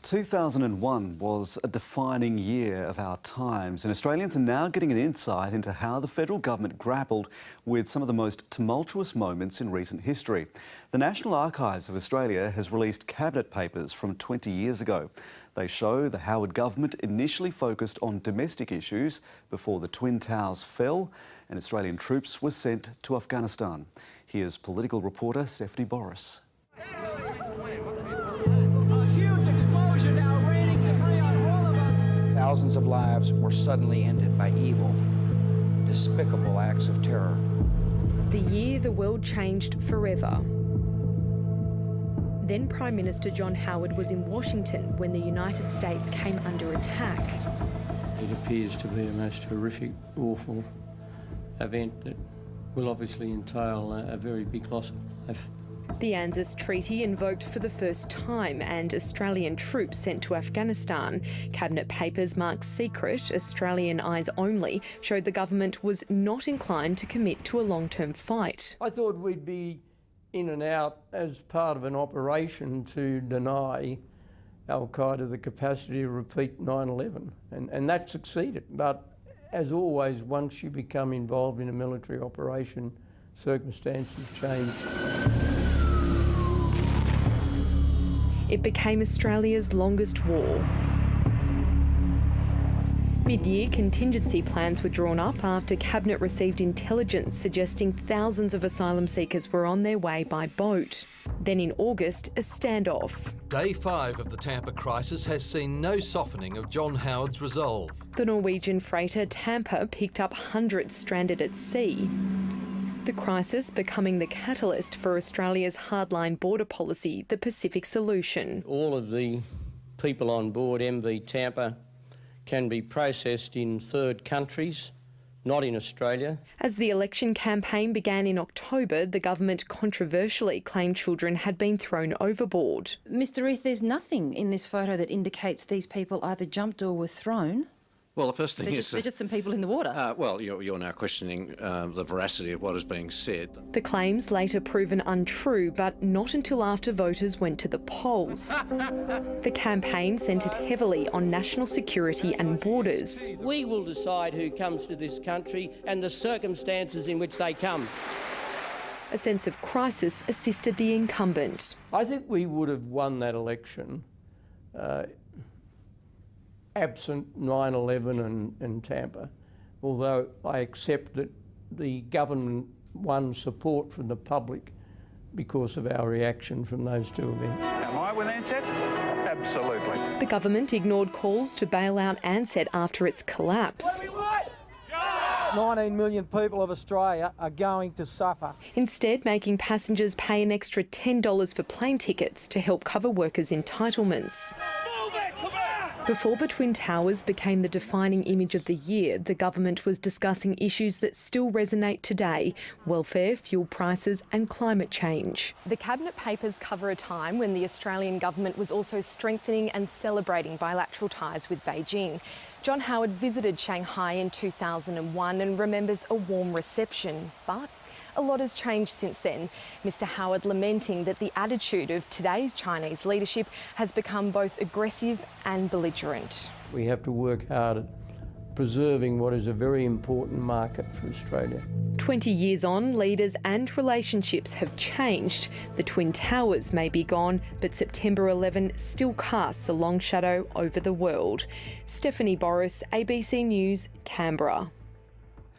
2001 was a defining year of our times, and Australians are now getting an insight into how the federal government grappled with some of the most tumultuous moments in recent history. The National Archives of Australia has released cabinet papers from 20 years ago. They show the Howard government initially focused on domestic issues before the Twin Towers fell and Australian troops were sent to Afghanistan. Here's political reporter Stephanie Boris. Thousands of lives were suddenly ended by evil, despicable acts of terror. The year the world changed forever. Then Prime Minister John Howard was in Washington when the United States came under attack. It appears to be a most horrific, awful event that will obviously entail a very big loss of life. The ANZUS Treaty invoked for the first time and Australian troops sent to Afghanistan. Cabinet papers marked secret, Australian eyes only, showed the government was not inclined to commit to a long-term fight. I thought we'd be in and out as part of an operation to deny Al-Qaeda the capacity to repeat 9/11, and that succeeded. But as always, once you become involved in a military operation, circumstances change. It became Australia's longest war. Mid-year contingency plans were drawn up after Cabinet received intelligence suggesting thousands of asylum seekers were on their way by boat. Then in August, a standoff. Day 5 of the Tampa crisis has seen no softening of John Howard's resolve. The Norwegian freighter Tampa picked up hundreds stranded at sea. The crisis becoming the catalyst for Australia's hardline border policy, the Pacific Solution. All of the people on board MV Tampa can be processed in third countries, not in Australia. As the election campaign began in October, the government controversially claimed children had been thrown overboard. Mr Reith, there's nothing in this photo that indicates these people either jumped or were thrown. Well, the first thing They're just some people in the water. Well, you're now questioning the veracity of what is being said. The claims later proven untrue, but not until after voters went to the polls. The campaign centred heavily on national security and borders. We will decide who comes to this country and the circumstances in which they come. A sense of crisis assisted the incumbent. I think we would have won that election absent 9/11 and Tampa, although I accept that the government won support from the public because of our reaction from those two events. Am I with Ansett? Absolutely. The government ignored calls to bail out Ansett after its collapse. 19 million people of Australia are going to suffer. Instead, making passengers pay an extra $10 for plane tickets to help cover workers' entitlements. Before the Twin Towers became the defining image of the year, the government was discussing issues that still resonate today: welfare, fuel prices and climate change. The Cabinet papers cover a time when the Australian government was also strengthening and celebrating bilateral ties with Beijing. John Howard visited Shanghai in 2001 and remembers a warm reception, but a lot has changed since then. Mr Howard lamenting that the attitude of today's Chinese leadership has become both aggressive and belligerent. We have to work hard at preserving what is a very important market for Australia. 20 years on, leaders and relationships have changed. The Twin Towers may be gone, but September 11 still casts a long shadow over the world. Stephanie Boris, ABC News, Canberra.